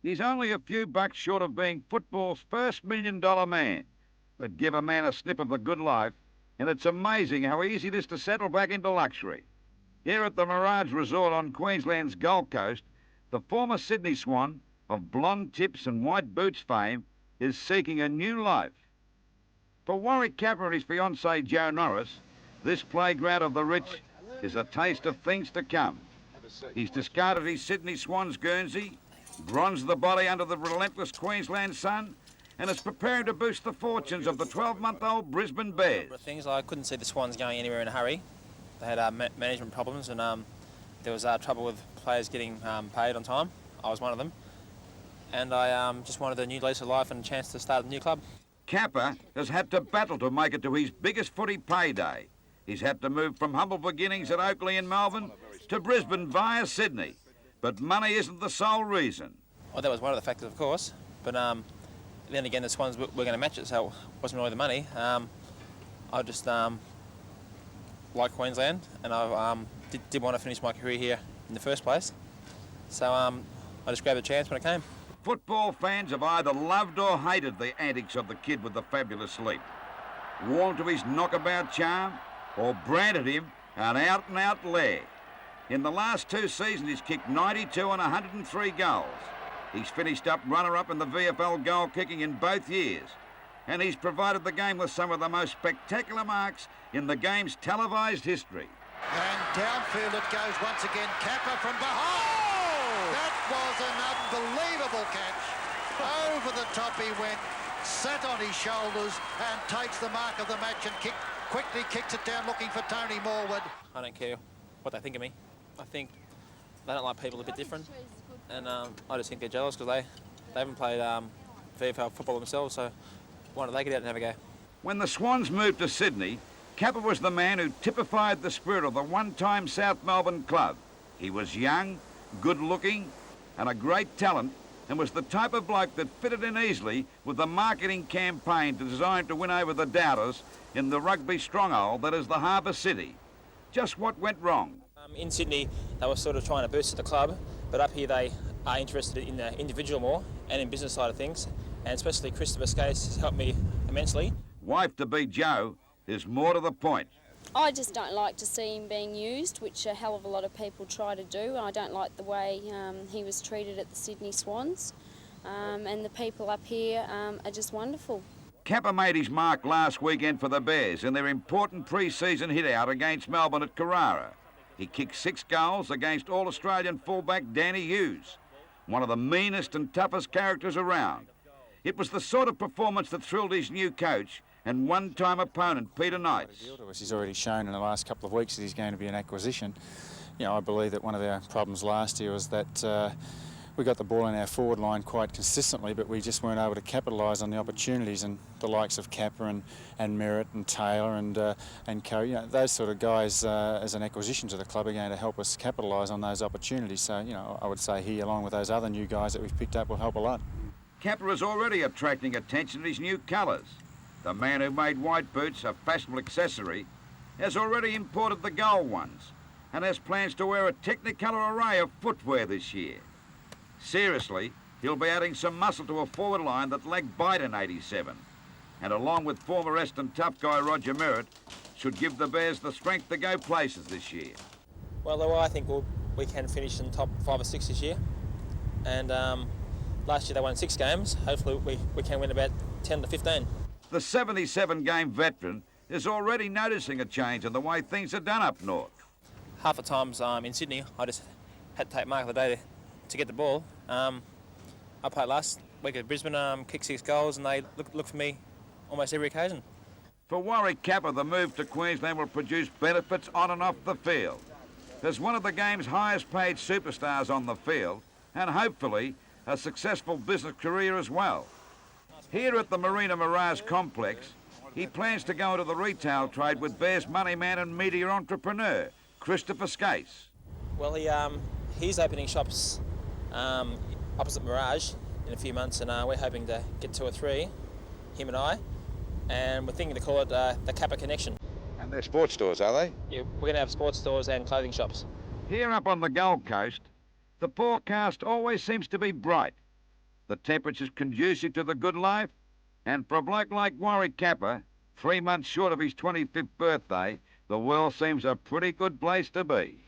He's only a few bucks short of being football's first $1 million man. But give a man a snip of the good life, and it's amazing how easy it is to settle back into luxury. Here at the Mirage Resort on Queensland's Gold Coast, the former Sydney Swan of blonde tips and white boots fame is seeking a new life. For Warrick Capper and his fiancée Jo Norris, this playground of the rich is a taste of things to come. He's discarded his Sydney Swans Guernsey, bronzed the body under the relentless Queensland sun, and is preparing to boost the fortunes of the 12-month-old Brisbane Bears. I couldn't see the Swans going anywhere in a hurry. They had management problems, and there was trouble with players getting paid on time. I was one of them. And I just wanted a new lease of life and a chance to start a new club. Capper has had to battle to make it to his biggest footy payday. He's had to move from humble beginnings at Oakley in Melbourne to Brisbane via Sydney. But money isn't the sole reason. Well, that was one of the factors, of course. But then again, the Swans were going to match it, so it wasn't really the money. I just like Queensland, and I did want to finish my career here in the first place. So I just grabbed the chance when it came. Football fans have either loved or hated the antics of the kid with the fabulous leap, warmed to his knockabout charm, or branded him an out-and-out lair. In the last 2 seasons, he's kicked 92 and 103 goals. He's finished up runner-up in the VFL goal kicking in both years, and he's provided the game with some of the most spectacular marks in the game's televised history. And downfield it goes once again. Capper from behind. That was an unbelievable catch. Over the top he went, sat on his shoulders and takes the mark of the match and quickly kicks it down looking for Tony Morwood. I don't care what they think of me. I think they don't like people a bit different, and I just think they're jealous because they haven't played VFL football themselves, so why don't they get out and have a go? When the Swans moved to Sydney, Capper was the man who typified the spirit of the one-time South Melbourne club. He was young, good-looking, and a great talent, and was the type of bloke that fitted in easily with the marketing campaign designed to win over the doubters in the rugby stronghold that is the Harbour City. Just what went wrong? In Sydney, they were sort of trying to boost the club, but up here they are interested in the individual more and in business side of things, and especially Christopher Skase has helped me immensely. Wife-to-be Jo is more to the point. I just don't like to see him being used, which a hell of a lot of people try to do. I don't like the way he was treated at the Sydney Swans, and the people up here are just wonderful. Capper made his mark last weekend for the Bears in their important pre-season hit-out against Melbourne at Carrara. He kicked 6 goals against All-Australian fullback Danny Hughes, one of the meanest and toughest characters around. It was the sort of performance that thrilled his new coach and one-time opponent, Peter Knights. He's already shown in the last couple of weeks that he's going to be an acquisition. You know, I believe that one of our problems last year was that we got the ball in our forward line quite consistently, but we just weren't able to capitalise on the opportunities, and the likes of Capper and Merritt and Taylor and Curry, you know, those sort of guys as an acquisition to the club are going to help us capitalise on those opportunities. So, you know, I would say he, along with those other new guys that we've picked up, will help a lot. Capper is already attracting attention to his new colours. The man who made white boots a fashionable accessory has already imported the gold ones and has plans to wear a technicolour array of footwear this year. Seriously, he'll be adding some muscle to a forward line that lagged bite in '87, and along with former Eston tough guy Roger Merritt, should give the Bears the strength to go places this year. Well, I think we can finish in top 5 or 6 this year, and last year they won 6 games. Hopefully we can win about 10 to 15. The 77-game veteran is already noticing a change in the way things are done up north. Half the times in Sydney, I just had to take mark of the day to get the ball. I played last week at Brisbane, kicked 6 goals, and they look for me almost every occasion. For Warrick Capper, the move to Queensland will produce benefits on and off the field. As one of the game's highest paid superstars on the field, and hopefully a successful business career as well. Here at the Marina Mirage complex, he plans to go into the retail trade with Bears money man and media entrepreneur, Christopher Skase. Well, he's opening shops opposite Mirage in a few months, and we're hoping to get 2 or 3, him and I, and we're thinking to call it the Capper Connection. And they're sports stores, are they? Yeah, we're going to have sports stores and clothing shops. Here up on the Gold Coast, the forecast always seems to be bright. the temperature's conducive to the good life, and for a bloke like Warrick Capper, 3 months short of his 25th birthday, the world seems a pretty good place to be.